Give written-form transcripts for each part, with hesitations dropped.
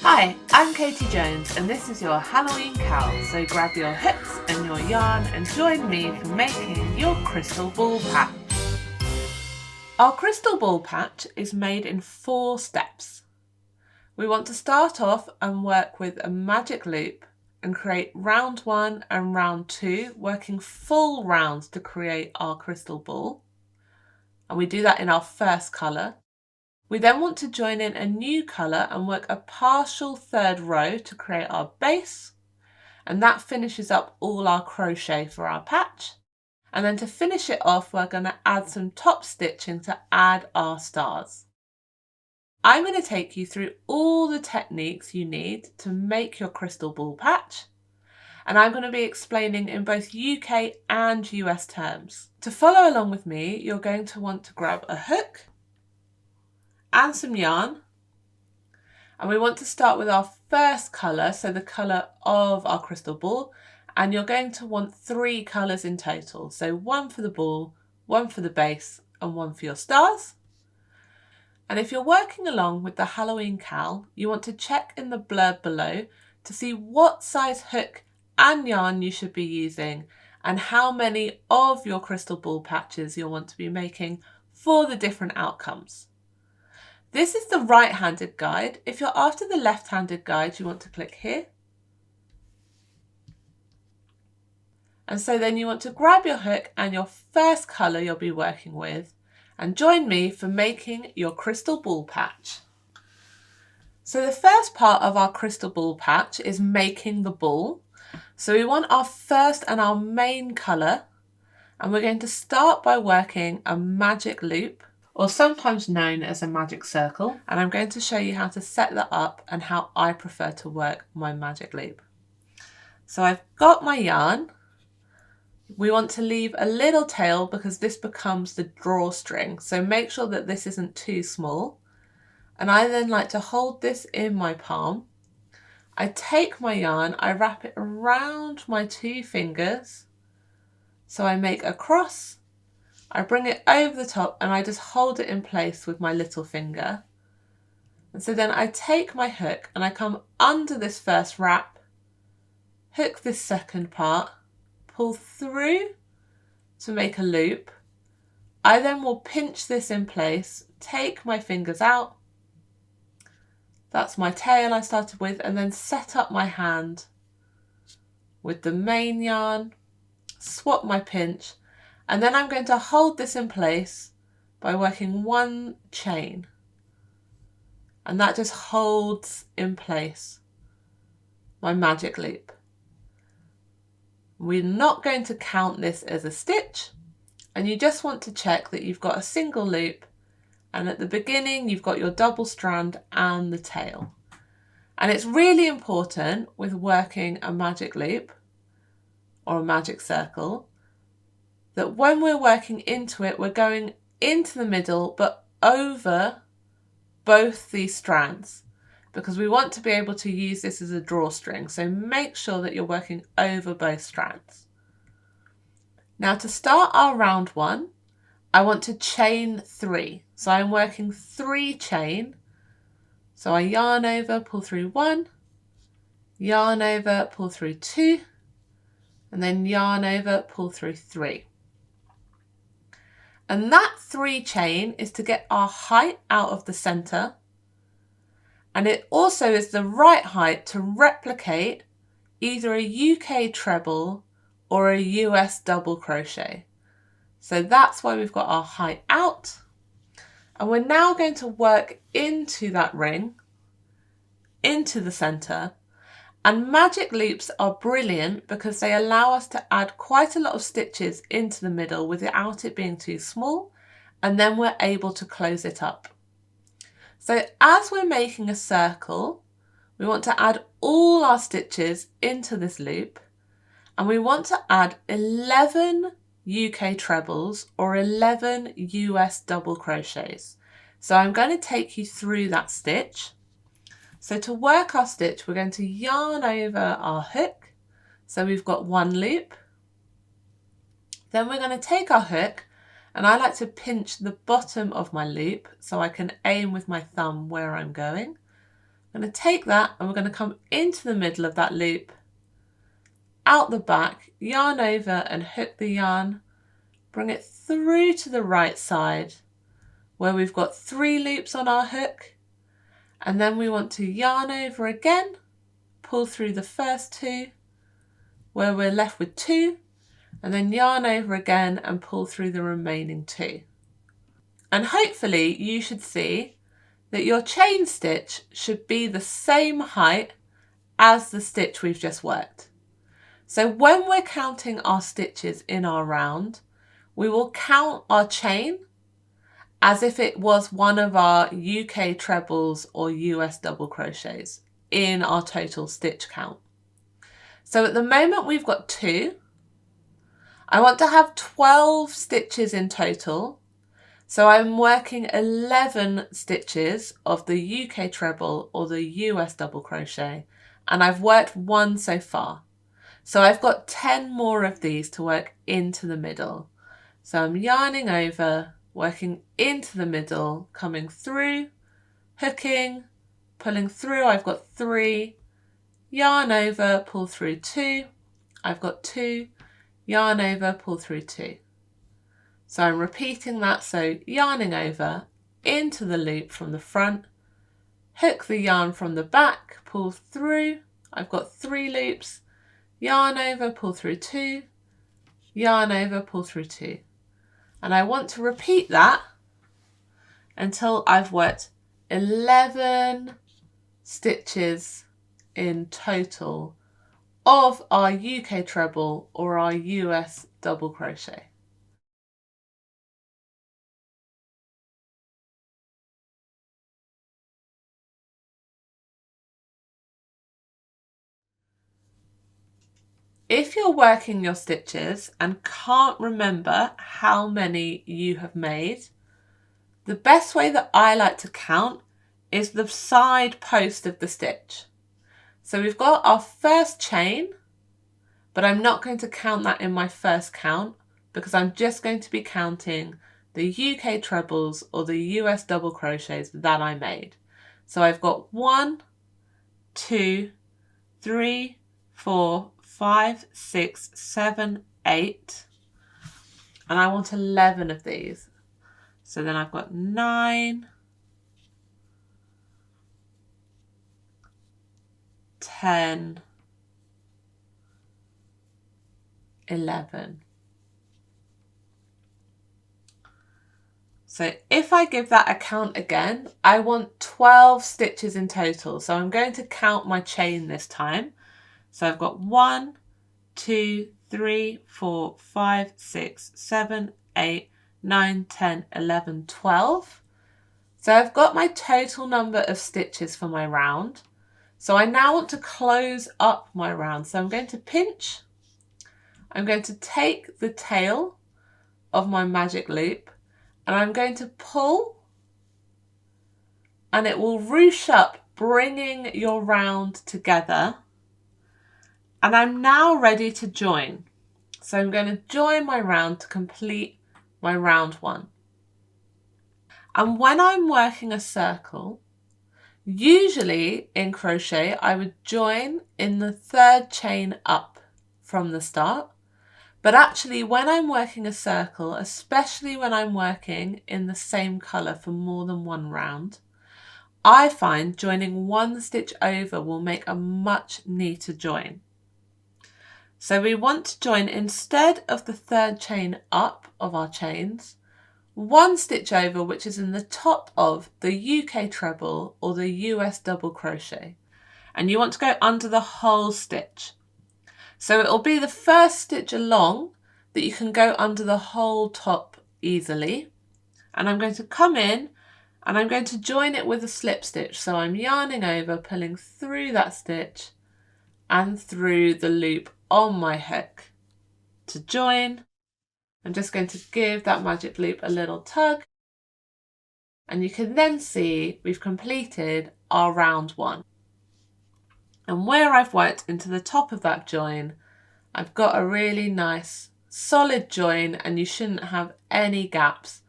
Hi, I'm Katie Jones and this is your Halloween cowl, so grab your hooks and your yarn and join me for making your crystal ball patch. Our crystal ball patch is made in 4 steps. We want to start off and work with a magic loop and create round 1 and round 2, working full rounds to create our crystal ball. And we do that in our first colour. We then want to join in a new colour and work a partial third row to create our base, and that finishes up all our crochet for our patch. And then to finish it off, we're going to add some top stitching to add our stars. I'm going to take you through all the techniques you need to make your crystal ball patch, and I'm going to be explaining in both UK and US terms. To follow along with me, you're going to want to grab a hook and some yarn, and we want to start with our first colour, so the colour of our crystal ball, and you're going to want 3 colours in total, so 1 for the ball, 1 for the base and 1 for your stars. And if you're working along with the Halloween cowl, you want to check in the blurb below to see what size hook and yarn you should be using and how many of your crystal ball patches you'll want to be making for the different outcomes. This is the right-handed guide. If you're after the left-handed guide, you want to click here. And so then you want to grab your hook and your first colour you'll be working with and join me for making your crystal ball patch. So the first part of our crystal ball patch is making the ball. So we want our first and our main colour, and we're going to start by working a magic loop, or sometimes known as a magic circle, and I'm going to show you how to set that up and how I prefer to work my magic loop. So I've got my yarn. We want to leave a little tail because this becomes the drawstring, so make sure that this isn't too small. And I then like to hold this in my palm. I take my yarn, I wrap it around my 2 fingers, so I make a cross. I bring it over the top and I just hold it in place with my little finger. And so then I take my hook and I come under this first wrap, hook this second part, pull through to make a loop. I then will pinch this in place, take my fingers out. That's my tail I started with, and then set up my hand with the main yarn, swap my pinch, and then I'm going to hold this in place by working 1 chain. And that just holds in place my magic loop. We're not going to count this as a stitch, and you just want to check that you've got a single loop, and at the beginning you've got your double strand and the tail. And it's really important with working a magic loop or a magic circle that when we're working into it, we're going into the middle but over both these strands, because we want to be able to use this as a drawstring. So make sure that you're working over both strands. Now to start our round 1, I want to chain 3. So I'm working 3 chain. So I yarn over, pull through 1, yarn over, pull through 2, and then yarn over, pull through 3. And that 3 chain is to get our height out of the center. And it also is the right height to replicate either a UK treble or a US double crochet. So that's why we've got our height out. And we're now going to work into that ring, into the center. And magic loops are brilliant because they allow us to add quite a lot of stitches into the middle without it being too small, and then we're able to close it up. So as we're making a circle, we want to add all our stitches into this loop, and we want to add 11 UK trebles or 11 US double crochets. So I'm going to take you through that stitch. So to work our stitch, we're going to yarn over our hook. So we've got 1 loop. Then we're going to take our hook, and I like to pinch the bottom of my loop so I can aim with my thumb where I'm going. I'm going to take that and we're going to come into the middle of that loop, out the back, yarn over and hook the yarn, bring it through to the right side where we've got 3 loops on our hook, and then we want to yarn over again, pull through the first 2 where we're left with 2, and then yarn over again and pull through the remaining 2. And hopefully you should see that your chain stitch should be the same height as the stitch we've just worked. So when we're counting our stitches in our round, we will count our chain as if it was one of our UK trebles or US double crochets in our total stitch count. So at the moment we've got 2. I want to have 12 stitches in total. So I'm working 11 stitches of the UK treble or the US double crochet, and I've worked 1 so far. So I've got 10 more of these to work into the middle. So I'm yarning over, working into the middle, coming through, hooking, pulling through. I've got 3, yarn over, pull through 2. I've got 2, yarn over, pull through 2. So I'm repeating that, so yarning over into the loop from the front, hook the yarn from the back, pull through. I've got 3 loops, yarn over, pull through 2, yarn over, pull through 2. And I want to repeat that until I've worked 11 stitches in total of our UK treble or our US double crochet. If you're working your stitches and can't remember how many you have made, the best way that I like to count is the side post of the stitch. So we've got our first chain, but I'm not going to count that in my first count because I'm just going to be counting the UK trebles or the US double crochets that I made. So I've got 1, 2, 3, 4, 5, 6, 7, 8, and I want 11 of these. So then I've got 9, 10, 11. So if I give that a count again, I want 12 stitches in total. So I'm going to count my chain this time. So I've got 1, 2, 3, 4, 5, 6, 7, 8, 9, 10, 11, 12. So I've got my total number of stitches for my round. So I now want to close up my round. So I'm going to pinch. I'm going to take the tail of my magic loop and I'm going to pull, and it will ruche up, bringing your round together. And I'm now ready to join. So I'm going to join my round to complete my round 1. And when I'm working a circle, usually in crochet, I would join in the 3rd chain up from the start. But actually when I'm working a circle, especially when I'm working in the same colour for more than one round, I find joining 1 stitch over will make a much neater join. So we want to join, instead of the 3rd chain up of our chains, 1 stitch over, which is in the top of the UK treble or the US double crochet. And you want to go under the whole stitch. So it will be the first stitch along that you can go under the whole top easily. And I'm going to come in and I'm going to join it with a slip stitch. So I'm yarning over, pulling through that stitch and through the loop on my hook to join. I'm just going to give that magic loop a little tug, and you can then see we've completed our round 1. And where I've worked into the top of that join, I've got a really nice solid join, and you shouldn't have any gaps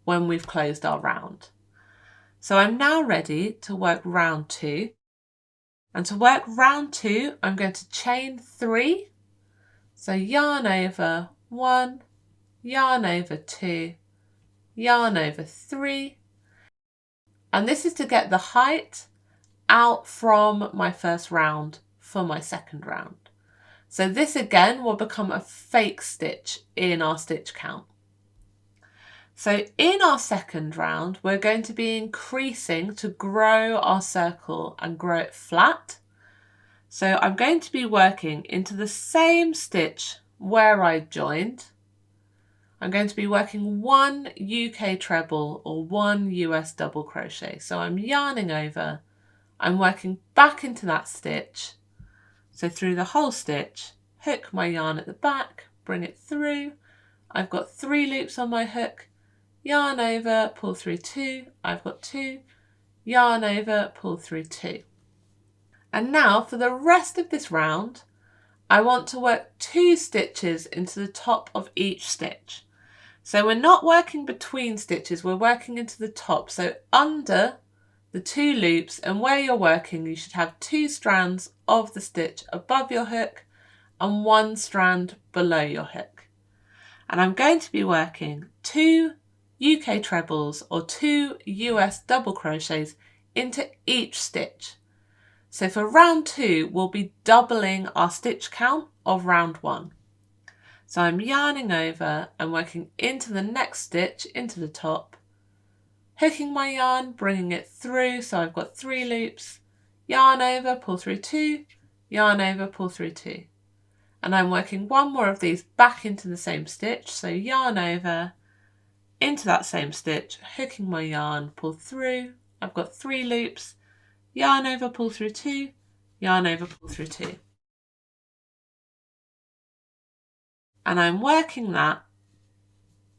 when we've closed our round. So I'm now ready to work round 2. And to work round 2, I'm going to chain 3. So yarn over 1, yarn over 2, yarn over 3. And this is to get the height out from my first round for my second round. So this again will become a fake stitch in our stitch count. So in our second round, we're going to be increasing to grow our circle and grow it flat. So I'm going to be working into the same stitch where I joined. I'm going to be working 1 UK treble or 1 US double crochet. So I'm yarning over, I'm working back into that stitch. So through the whole stitch, hook my yarn at the back, bring it through. I've got 3 loops on my hook, yarn over, pull through 2, I've got 2, yarn over, pull through 2. And now for the rest of this round, I want to work 2 stitches into the top of each stitch. So we're not working between stitches, we're working into the top. So under the 2 loops, and where you're working, you should have 2 strands of the stitch above your hook and 1 strand below your hook. And I'm going to be working 2 UK trebles or 2 US double crochets into each stitch. So for round 2, we'll be doubling our stitch count of round 1. So I'm yarning over and working into the next stitch, into the top, hooking my yarn, bringing it through, so I've got 3 loops, yarn over, pull through 2, yarn over, pull through 2. And I'm working 1 more of these back into the same stitch, so yarn over, into that same stitch, hooking my yarn, pull through, I've got 3 loops, yarn over, pull through 2, yarn over, pull through 2. And I'm working that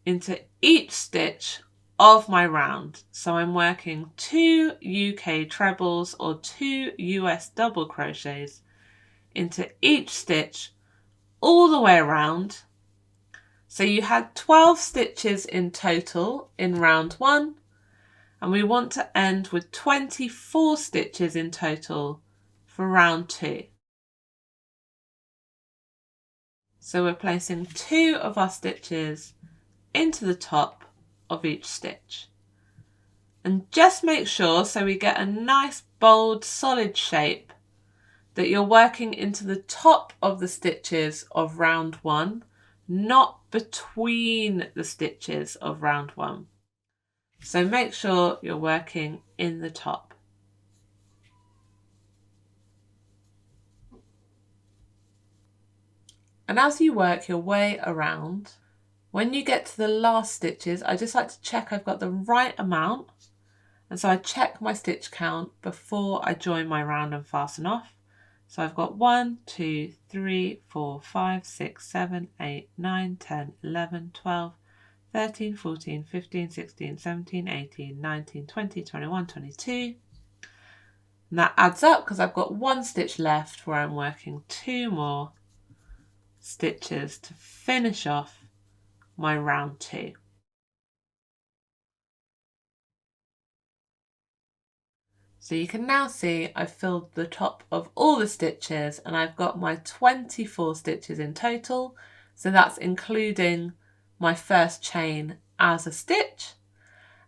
into each stitch of my round. So I'm working 2 UK trebles or 2 US double crochets into each stitch all the way around. So you had 12 stitches in total in round 1, and we want to end with 24 stitches in total for round 2. So we're placing 2 of our stitches into the top of each stitch. And just make sure, so we get a nice bold solid shape, that you're working into the top of the stitches of round 1, not between the stitches of round 1. So make sure you're working in the top. And as you work your way around, when you get to the last stitches, I just like to check I've got the right amount. And so I check my stitch count before I join my round and fasten off. So I've got 1, 2, 3, 4, 5, 6, 7, 8, 9, 10, 11, 12, 13, 14, 15, 16, 17, 18, 19, 20, 21, 22. And that adds up because I've got 1 stitch left where I'm working 2 more stitches to finish off my round 2. So you can now see I've filled the top of all the stitches and I've got my 24 stitches in total. So that's including my first chain as a stitch.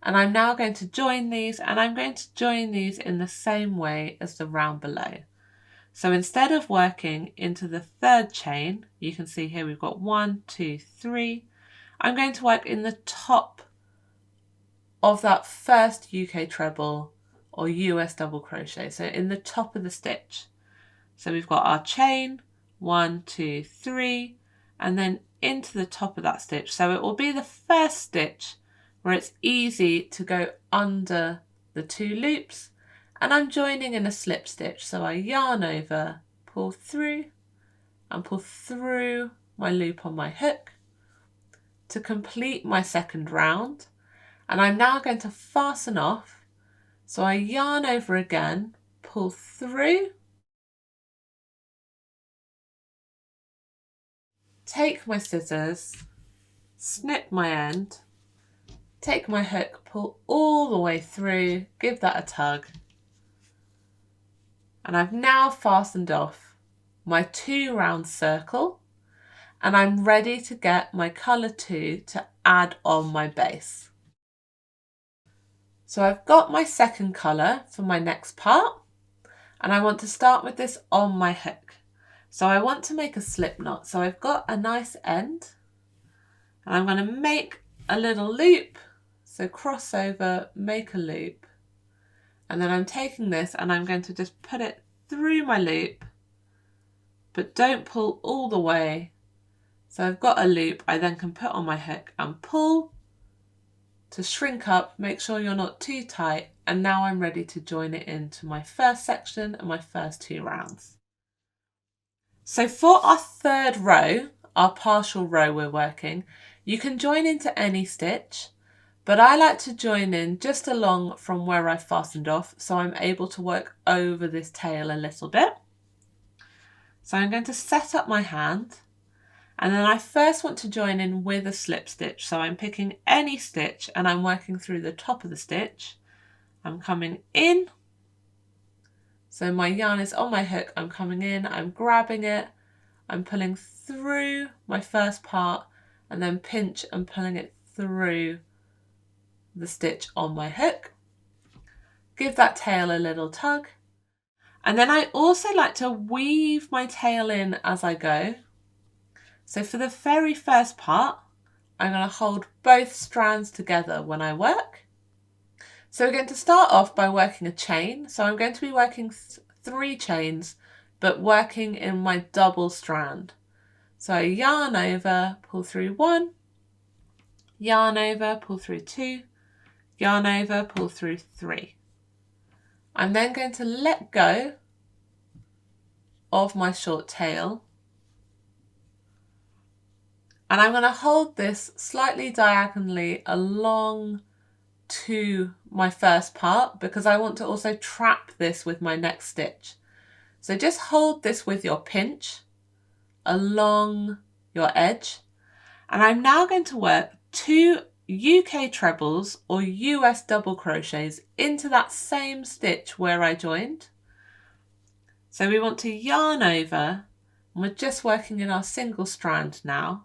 And I'm now going to join these, and I'm going to join these in the same way as the round below. So instead of working into the 3rd chain, you can see here we've got 1, 2, 3. I'm going to work in the top of that first UK treble or US double crochet, so in the top of the stitch. So we've got our chain, 1, 2, 3, and then into the top of that stitch. So it will be the first stitch where it's easy to go under the 2 loops, and I'm joining in a slip stitch. So I yarn over, pull through, and pull through my loop on my hook to complete my second round. And I'm now going to fasten off. So I yarn over again, pull through, take my scissors, snip my end, take my hook, pull all the way through, give that a tug, And I've now fastened off my 2 round circle, and I'm ready to get my colour 2 to add on my base. So I've got my second colour for my next part, and I want to start with this on my hook. So I want to make a slip knot. So I've got a nice end, and I'm going to make a little loop. So cross over, make a loop, and then I'm taking this and I'm going to just put it through my loop, but don't pull all the way. So I've got a loop I then can put on my hook and pull to shrink up, make sure you're not too tight, and now I'm ready to join it into my first section and my first 2 rounds. So for our third row, our partial row we're working, you can join into any stitch, but I like to join in just along from where I fastened off, so I'm able to work over this tail a little bit. So I'm going to set up my hand, and then I first want to join in with a slip stitch. So I'm picking any stitch and I'm working through the top of the stitch. I'm coming in. So my yarn is on my hook, I'm coming in, I'm grabbing it, I'm pulling through my first part and then pinch and pulling it through the stitch on my hook. Give that tail a little tug. And then I also like to weave my tail in as I go. So for the very first part, I'm going to hold both strands together when I work. So we're going to start off by working a chain. So I'm going to be working 3 chains, but working in my double strand. So I yarn over, pull through 1, yarn over, pull through 2, yarn over, pull through 3. I'm then going to let go of my short tail, and I'm going to hold this slightly diagonally along to my first part because I want to also trap this with my next stitch. So just hold this with your pinch along your edge, and I'm now going to work 2 UK trebles or US double crochets into that same stitch where I joined. So we want to yarn over, and we're just working in our single strand now.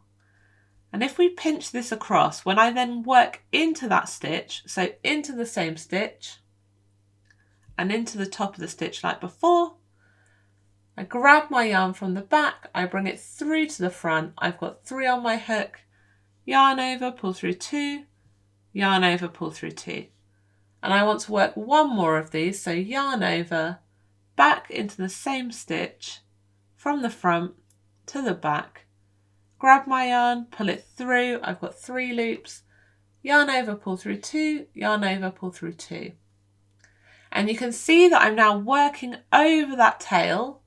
And if we pinch this across, when I then work into that stitch, so into the same stitch and into the top of the stitch like before, I grab my yarn from the back, I bring it through to the front, I've got 3 on my hook, yarn over, pull through 2, yarn over, pull through 2. And I want to work 1 more of these, so yarn over, back into the same stitch from the front to the back, grab my yarn, pull it through, I've got 3 loops, yarn over, pull through 2, yarn over, pull through 2. And you can see that I'm now working over that tail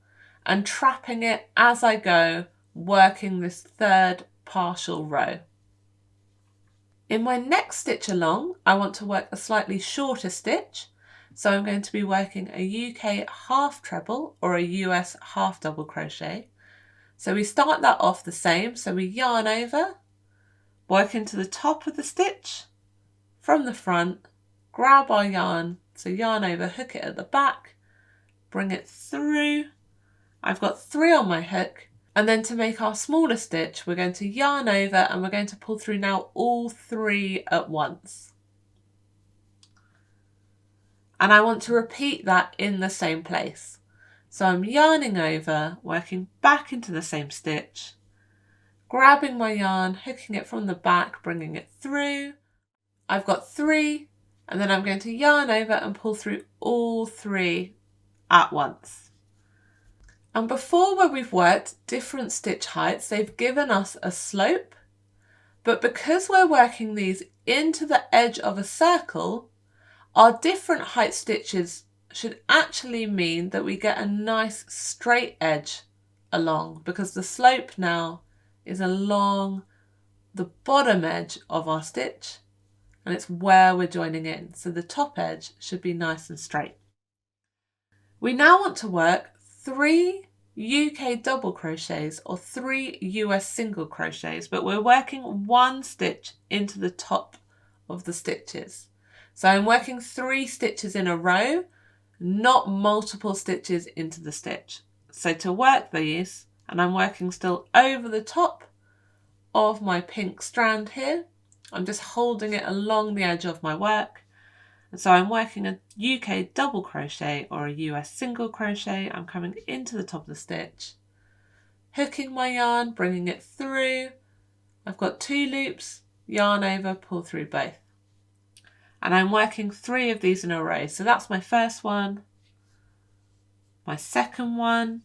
and trapping it as I go, working this third partial row. In my next stitch along, I want to work a slightly shorter stitch, so I'm going to be working a UK half treble or a US half double crochet. So we start that off the same, so we yarn over, work into the top of the stitch, from the front, grab our yarn, so yarn over, hook it at the back, bring it through. I've got 3 on my hook, and then to make our smaller stitch, we're going to yarn over and we're going to pull through now all 3 at once. And I want to repeat that in the same place. So I'm yarning over, working back into the same stitch, grabbing my yarn, hooking it from the back, bringing it through. I've got 3, and then I'm going to yarn over and pull through all 3 at once. And before, where we've worked different stitch heights, they've given us a slope, but because we're working these into the edge of a circle, our different height stitches should actually mean that we get a nice straight edge along, because the slope now is along the bottom edge of our stitch and it's where we're joining in. So the top edge should be nice and straight. We now want to work 3 UK double crochets or 3 US single crochets, but we're working 1 stitch into the top of the stitches. So I'm working 3 stitches in a row, not multiple stitches into the stitch. So to work these, and I'm working still over the top of my pink strand here, I'm just holding it along the edge of my work. And so I'm working a UK double crochet or a US single crochet. I'm coming into the top of the stitch, hooking my yarn, bringing it through. I've got 2 loops, yarn over, pull through both. And I'm working 3 of these in a row. So that's my first one, my second one,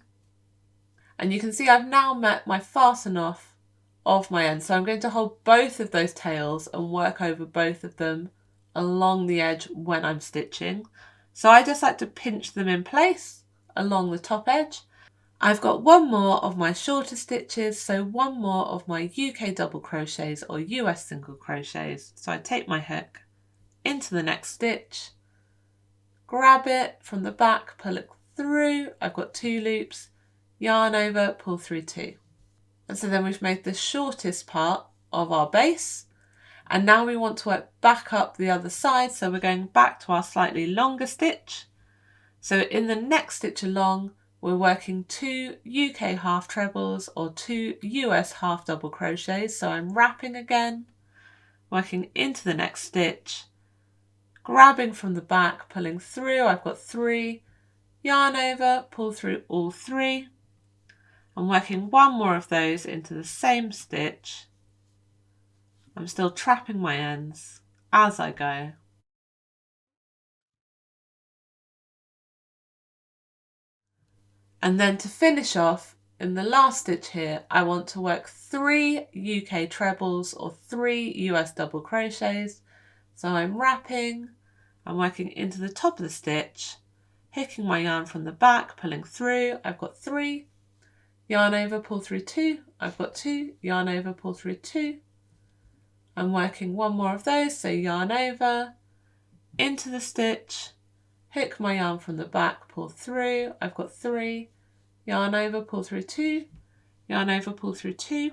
and you can see I've now met my fasten off of my end. So I'm going to hold both of those tails and work over both of them along the edge when I'm stitching. So I just like to pinch them in place along the top edge. I've got 1 more of my shorter stitches, so 1 more of my UK double crochets or US single crochets. So I take my hook into the next stitch, grab it from the back, pull it through. I've got 2 loops, yarn over, pull through 2. And so then we've made the shortest part of our base. And now we want to work back up the other side. So we're going back to our slightly longer stitch. So in the next stitch along, we're working 2 UK half trebles or 2 US half double crochets. So I'm wrapping again, working into the next stitch, grabbing from the back, pulling through. I've got 3, yarn over, pull through all 3. I'm working 1 more of those into the same stitch. I'm still trapping my ends as I go. And then to finish off, in the last stitch here, I want to work 3 UK trebles or 3 US double crochets. So I'm wrapping, I'm working into the top of the stitch, hooking my yarn from the back, pulling through. I've got 3, yarn over, pull through 2. I've got 2, yarn over, pull through 2. I'm working 1 more of those, so yarn over, into the stitch, hook my yarn from the back, pull through. I've got 3, yarn over, pull through 2, yarn over, pull through 2.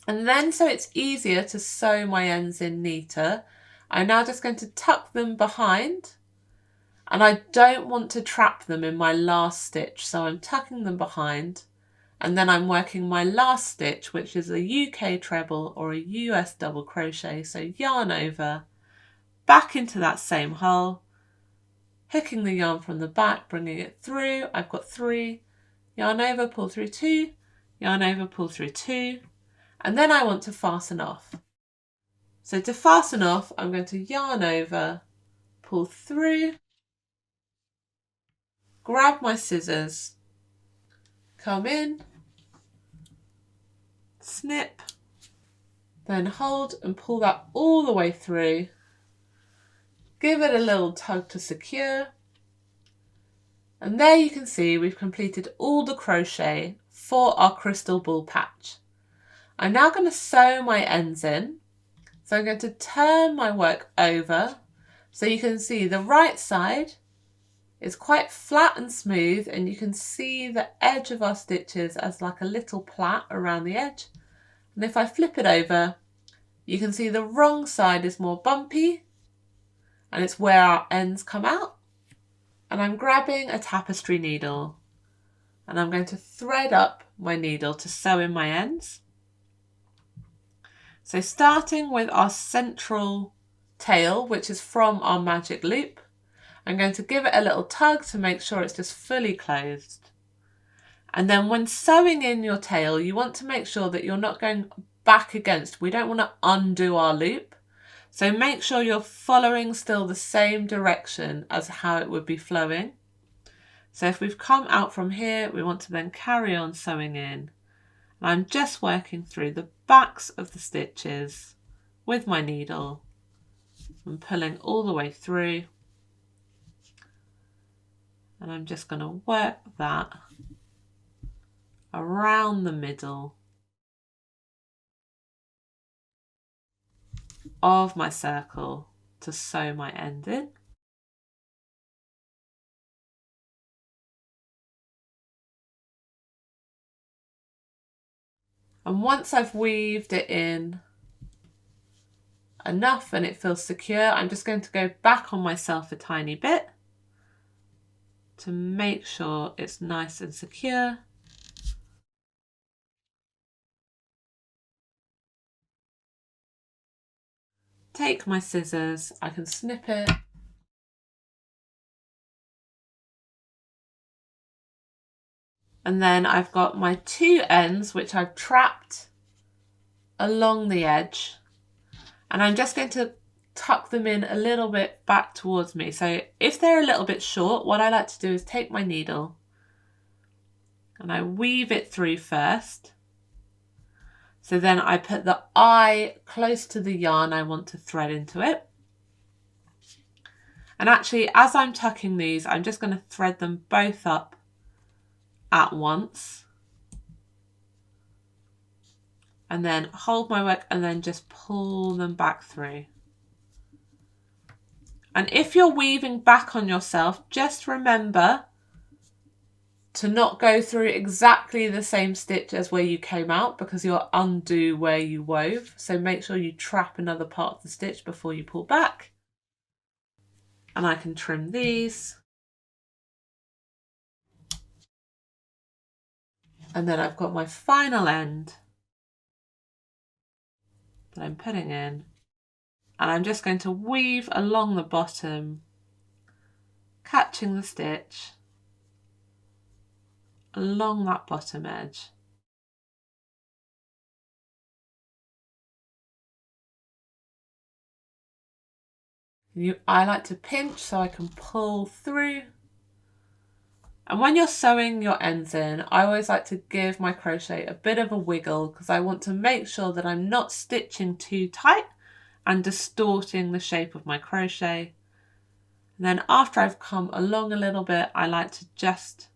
And then, so it's easier to sew my ends in neater, I'm now just going to tuck them behind, and I don't want to trap them in my last stitch, so I'm tucking them behind, and then I'm working my last stitch, which is a UK treble or a US double crochet. So yarn over, back into that same hole, hooking the yarn from the back, bringing it through. I've got 3, yarn over, pull through 2, yarn over, pull through 2, and then I want to fasten off. So to fasten off, I'm going to yarn over, pull through, grab my scissors, come in, snip, then hold and pull that all the way through. Give it a little tug to secure. And there you can see we've completed all the crochet for our crystal ball patch. I'm now going to sew my ends in. So I'm going to turn my work over so you can see the right side is quite flat and smooth, and you can see the edge of our stitches as like a little plait around the edge. And if I flip it over, you can see the wrong side is more bumpy, and it's where our ends come out. And I'm grabbing a tapestry needle, and I'm going to thread up my needle to sew in my ends. So starting with our central tail, which is from our magic loop, I'm going to give it a little tug to make sure it's just fully closed. And then when sewing in your tail, you want to make sure that you're not going back against. We don't want to undo our loop. So make sure you're following still the same direction as how it would be flowing. So if we've come out from here, we want to then carry on sewing in. And I'm just working through the backs of the stitches with my needle and pulling all the way through. And I'm just going to work that around the middle of my circle to sew my end in. And once I've weaved it in enough and it feels secure, I'm just going to go back on myself a tiny bit to make sure it's nice and secure. Take my scissors, I can snip it. And then I've got my two ends which I've trapped along the edge. And I'm just going to tuck them in a little bit back towards me. So if they're a little bit short, what I like to do is take my needle and I weave it through first. So then I put the eye close to the yarn I want to thread into it. And actually, as I'm tucking these, I'm just going to thread them both up at once. And then hold my work and then just pull them back through. And if you're weaving back on yourself, just remember to not go through exactly the same stitch as where you came out, because you'll undo where you wove. So make sure you trap another part of the stitch before you pull back. And I can trim these. And then I've got my final end that I'm putting in. And I'm just going to weave along the bottom, catching the stitch along that bottom edge. I like to pinch so I can pull through. And when you're sewing your ends in, I always like to give my crochet a bit of a wiggle because I want to make sure that I'm not stitching too tight and distorting the shape of my crochet. And then after I've come along a little bit, I like to just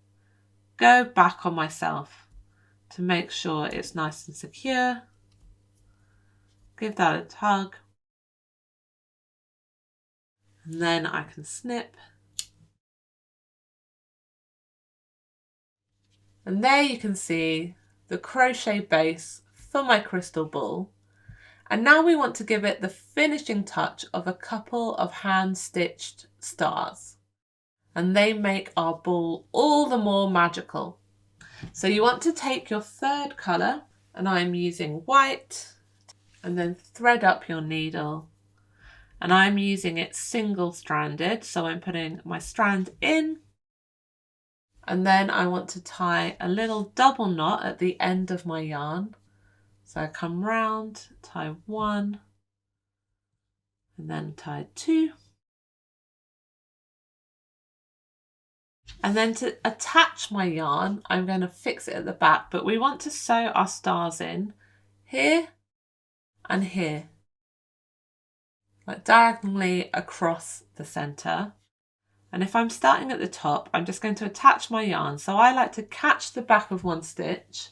go back on myself to make sure it's nice and secure. Give that a tug. And then I can snip. And there you can see the crochet base for my crystal ball. And now we want to give it the finishing touch of a couple of hand stitched stars. And they make our ball all the more magical. So you want to take your third colour, and I'm using white, and then thread up your needle. And I'm using it single stranded, so I'm putting my strand in. And then I want to tie a little double knot at the end of my yarn. So I come round, tie one, and then tie two. And then to attach my yarn, I'm going to fix it at the back, but we want to sew our stars in here and here, like diagonally across the centre. And if I'm starting at the top, I'm just going to attach my yarn. So I like to catch the back of one stitch,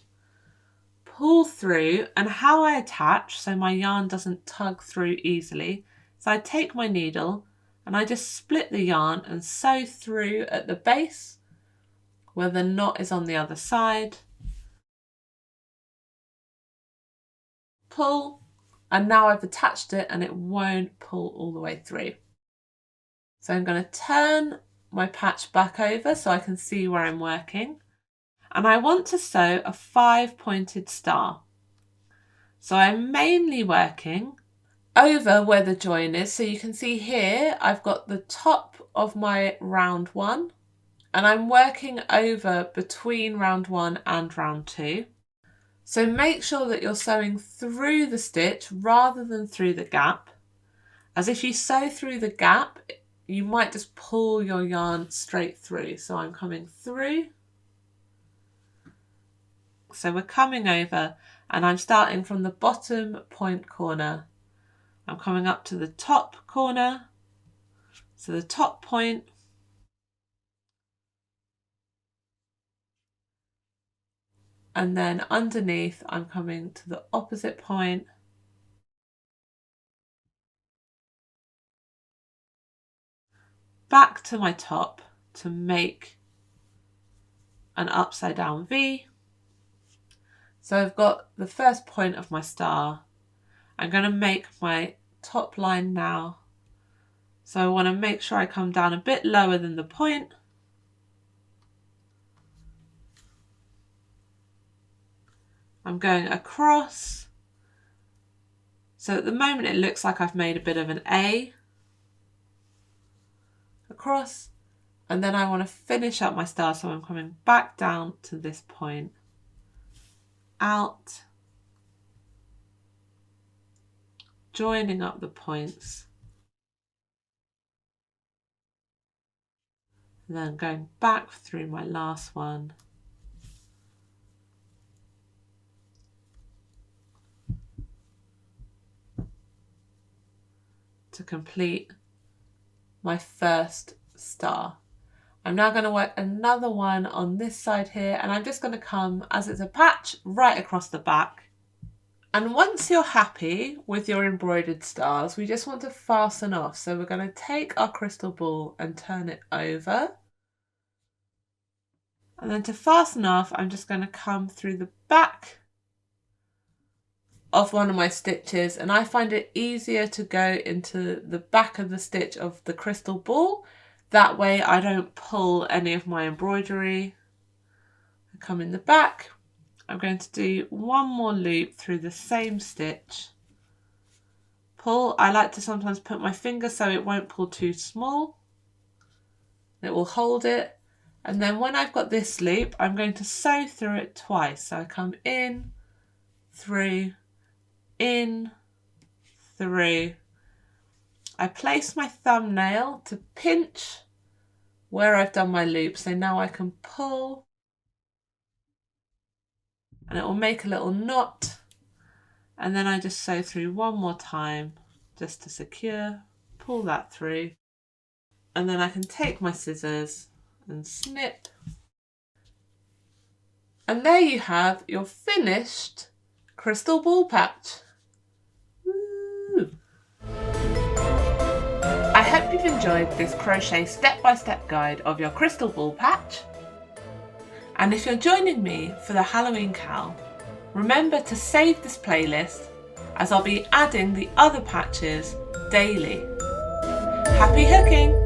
pull through, and how I attach so my yarn doesn't tug through easily. So I take my needle and I just split the yarn and sew through at the base where the knot is on the other side. Pull, and now I've attached it and it won't pull all the way through. So I'm going to turn my patch back over so I can see where I'm working. And I want to sew a 5-pointed star. So I'm mainly working over where the join is. So you can see here, I've got the top of my round one, and I'm working over between round one and round two. So make sure that you're sewing through the stitch rather than through the gap, as if you sew through the gap, you might just pull your yarn straight through. So I'm coming through. So we're coming over and I'm starting from the bottom point corner. I'm coming up to the top corner. So the top point. And then underneath, I'm coming to the opposite point. Back to my top to make an upside down V. So I've got the first point of my star. I'm going to make my top line now. So I want to make sure I come down a bit lower than the point. I'm going across. So at the moment it looks like I've made a bit of an A. Across. And then I want to finish up my star, so I'm coming back down to this point. Out. Joining up the points. And then going back through my last one. To complete my first star. I'm now going to work another one on this side here, and I'm just going to come, as it's a patch, right across the back. And once you're happy with your embroidered stars, we just want to fasten off. So we're going to take our crystal ball and turn it over. And then to fasten off, I'm just going to come through the back of one of my stitches, and I find it easier to go into the back of the stitch of the crystal ball. That way I don't pull any of my embroidery. I come in the back. I'm going to do one more loop through the same stitch. Pull. I like to sometimes put my finger so it won't pull too small. It will hold it. And then when I've got this loop, I'm going to sew through it twice. So I come in, through, in, through. I place my thumbnail to pinch where I've done my loop. So now I can pull and it will make a little knot. And then I just sew through one more time just to secure, pull that through. And then I can take my scissors and snip. And there you have your finished crystal ball patch. Woo! I hope you've enjoyed this crochet step-by-step guide of your crystal ball patch. And if you're joining me for the Halloween Cal, remember to save this playlist as I'll be adding the other patches daily. Happy hooking!